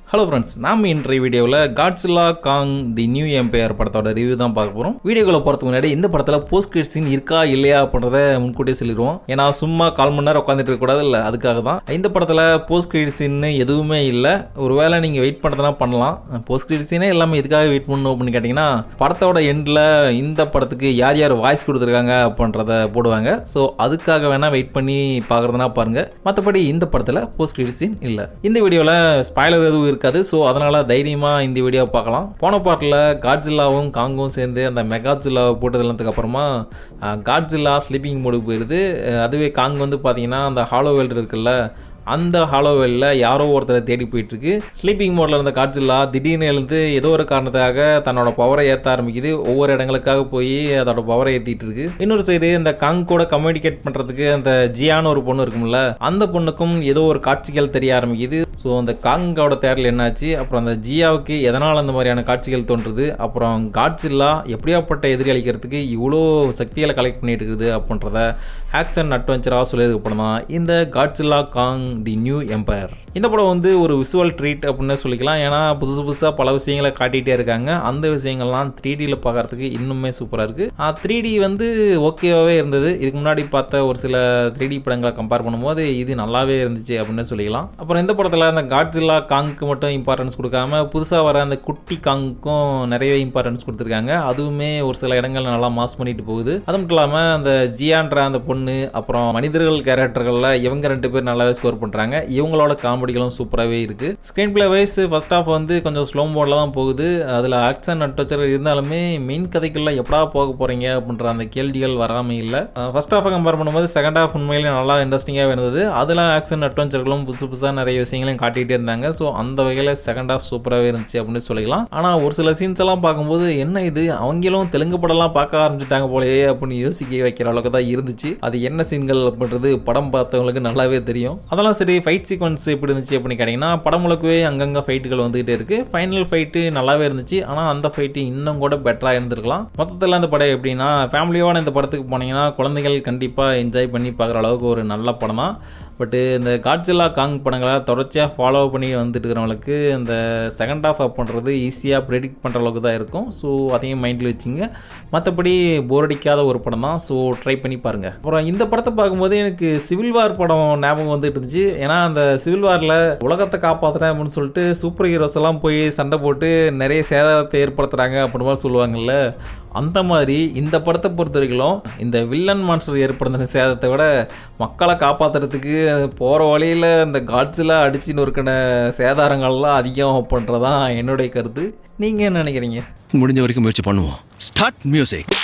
Hello friends, நாம் இன்றைய வீடியோவில் காட்ஸில்லா காங் தி நியூ எம்பையர் படத்தோட ரிவ்யூ தான் பார்க்க போகிறோம். வீடியோக்குள்ள போகிறதுக்கு முன்னாடி இந்த படத்தில் போஸ்ட் கிரெடிட் சீன் இருக்கா இல்லையா அப்படின்றத முன்கூட்டியே சொல்லிடுவோம். ஏன்னா சும்மா 1/4 மணி நேரம் உட்காந்துட்டு இருக்கக்கூடாது இல்லை, அதுக்காக தான். இந்த படத்தில் போஸ்ட் கிரெடிட் சீன் எதுவுமே இல்லை. ஒருவேளை நீங்கள் வெயிட் பண்ணுறதுனா பண்ணலாம். போஸ்ட் கிரெடிட் சீனே எல்லாமே இதுக்காக வெயிட் பண்ணணும் அப்படின்னு கேட்டிங்கன்னா, படத்தோட எண்டில் இந்த படத்துக்கு யார் யார் வாய்ஸ் கொடுத்துருக்காங்க அப்படின்றத போடுவாங்க. ஸோ அதுக்காக வேணால் வெயிட் பண்ணி பார்க்குறதுனா பாருங்கள். மற்றபடி இந்த படத்தில் போஸ்ட் கிரெடிட் சீன் இல்லை. இந்த வீடியோவில் ஸ்பாய்லர் எதுவும் இருக்காது. ஸோ அதனால தைரியமா இந்த வீடியோ பார்க்கலாம். போன பாட்டில் காட்ஸில்லாவும் காங்கும் சேர்ந்து அந்த மெகாட்ஸில்லாவை போட்டதுக்கு அப்புறமா காட்ஸில்லா ஸ்லீப்பிங் மோடுக்கு போயிடுது. அதுவே காங் வந்து பார்த்தீங்கன்னா அந்த ஹாலோ வேர்ல்டு இருக்குல்ல, அந்த ஹாலோவெல்ல யாரோ ஒருத்தரை தேடி போயிட்டுருக்கு. ஸ்லீப்பிங் மோடில் இருந்த காட்ஸில்லா திடீர்னு எழுந்து ஏதோ ஒரு காரணத்துக்காக தன்னோட பவரை ஏற்ற ஆரம்பிக்குது. ஒவ்வொரு இடங்களுக்காக போய் அதோட பவரை ஏற்றிட்டு இருக்கு. இன்னொரு சைடு இந்த காங் கூட கம்யூனிகேட் பண்ணுறதுக்கு அந்த ஜியான்னு ஒரு பொண்ணு இருக்கும்ல, அந்த பொண்ணுக்கும் ஏதோ ஒரு காட்சிகள் தெரிய ஆரம்பிக்குது. ஸோ அந்த காங்கோட தேடல் என்னாச்சு, அப்புறம் அந்த ஜியாவுக்கு எதனால் அந்த மாதிரியான காட்சிகள் தோன்றுது, அப்புறம் காட்ஸில்லா எப்படியாப்பட்ட எதிரி அளிக்கிறதுக்கு இவ்வளோ சக்திகளை கலெக்ட் பண்ணிட்டு இருக்குது அப்படின்றத ஆக்ஷன் அட்வென்ச்சராக சொல்லியதுக்கு அப்புறம் தான் இந்த காட்ஸில்லா காங் தி நியூ எம்பையர். இந்த படம் வந்து ஒரு விசுவல் ட்ரீட் அப்படின்னு சொல்லிக்கலாம். ஏன்னா புதுசாக பல விஷயங்களை காட்டிகிட்டே இருக்காங்க. அந்த விஷயங்கள்லாம் 3Dயில் பார்க்கறதுக்கு இன்னுமே சூப்பராக இருக்குது. 3D வந்து ஓகேவாகவே இருந்தது. இதுக்கு முன்னாடி பார்த்த ஒரு சில 3D படங்களை கம்பேர் பண்ணும்போது இது நல்லாவே இருந்துச்சு அப்படின்னு சொல்லிக்கலாம். அப்புறம் இந்த படத்தில் அந்த காட்ஸில்லா காங்க்கு மட்டும் இம்பார்ட்டன்ஸ் கொடுக்காம புதுசாக வர அந்த குட்டி காங்க்கும் நிறைய இம்பார்ட்டன்ஸ் கொடுத்துருக்காங்க. அதுவுமே ஒரு சில இடங்கள் நல்லா மாஸ் பண்ணிட்டு போகுது. அது மட்டும் இல்லாமல் அந்த ஜியான்ற அந்த பொண்ணு, அப்புறம் மனிதர்கள் கேரக்டர்களில் இவங்க 2 பேர் நல்லாவே ஸ்கோர் பண்ணுறாங்க. இவங்களோட காமெடிகளும் சூப்பராகவே இருக்குது. Screenplay wise first half வந்து கொஞ்சம் ஸ்லோ மோடில் தான் போகுது. அதில் ஆக்ஷன் அட்வென்ச்சர் இருந்தாலுமே மெயின் கதைக்குள்ள எப்படா போக போகிறீங்க அப்படின்ற அந்த கேள்விகள் வராமல் இல்லை. ஃபர்ஸ்ட் ஹாஃபை கம்பேர் பண்ணும்போது செகண்ட் ஹாஃப் உண்மையிலே நல்லா இன்ட்ரெஸ்டிங்காக இருந்தது. அதில் ஆக்ஷன் அட்வென்ச்சர்களும் புதுசாக நிறைய விஷயங்களையும் காட்டிகிட்டே இருந்தாங்க. ஸோ அந்த வகையில் செகண்ட் ஹாஃப் சூப்பராகவே இருந்துச்சு அப்படின்னு சொல்லிக்கலாம். ஆனால் ஒரு சில சீன்ஸ் எல்லாம் பார்க்கும்போது என்ன இது, அவங்களும் தெலுங்கு படம்லாம் பார்க்க ஆரம்பிச்சிட்டாங்க போலயே அப்படின்னு யோசிக்க வைக்கிற அளவுக்கு தான் இருந்துச்சு. அது என்ன சீன்கள் அப்படின்றது படம் பார்த்தவங்களுக்கு நல்லாவே தெரியும். அதெல்லாம் சரி, ஃபைட் சீக்வன்ஸ் எப்படி இருந்துச்சு அப்படின்னு கேட்டிங்கன்னா, படம் முழுக்கவே அங்கங்கே ஃபைட்டுகள் வந்துகிட்டே இருக்குது. ஃபைனல் ஃபைட்டு நல்லாவே இருந்துச்சு. ஆனால் அந்த ஃபைட்டு இன்னும் கூட பெட்டராக இருந்திருக்கலாம். மொத்தத்தில் அந்த படம் எப்படின்னா, ஃபேமிலியோட இந்த படத்துக்கு போனீங்கன்னா குழந்தைகள் கண்டிப்பாக என்ஜாய் பண்ணி பார்க்குற அளவுக்கு ஒரு நல்ல படம் தான். பட்டு இந்த காட்ஸில்லா காங் படங்களை தொடர்ச்சியாக ஃபாலோ பண்ணி வந்துட்டு இருக்கிறவங்களுக்கு இந்த செகண்ட் ஹாஃப் பண்ணுறது ஈஸியாக ப்ரெடிக்ட் பண்ணுற அளவுக்கு தான் இருக்கும். ஸோ அதையும் மைண்டில் வச்சுங்க. மற்றபடி போர் அடிக்காத ஒரு படம் தான். ஸோ ட்ரை பண்ணி பாருங்கள். அப்புறம் இந்த படத்தை பார்க்கும்போது எனக்கு சிவில் வார் படம் ஞாபகம் வந்துட்டு இருந்துச்சு. ஏன்னா அந்த சிவில் வாரில் உலகத்தை காப்பாற்றுறேன் அப்படின்னு சொல்லிட்டு சூப்பர் ஹீரோஸ் எல்லாம் போய் சண்டை போட்டு நிறைய சேதாரத்தை ஏற்படுத்துகிறாங்க அப்படின்னு மாதிரி சொல்லுவாங்கல்ல, அந்த மாதிரி இந்த படத்தை பொறுத்த வரைக்கும் இந்த வில்லன் மான்ஸ்டர் ஏற்படுத்த சேதத்தை விட மக்களை காப்பாற்றுறதுக்கு போகிற வழியில் இந்த காட்ஸில்லா அடிச்சு நொறுக்கின சேதாரங்கள்லாம் அதிகம் பண்ணுறதான் என்னுடைய கருத்து. நீங்கள் என்ன நினைக்கிறீங்க? முடிஞ்ச வரைக்கும் முயற்சி பண்ணுவோம். Start music.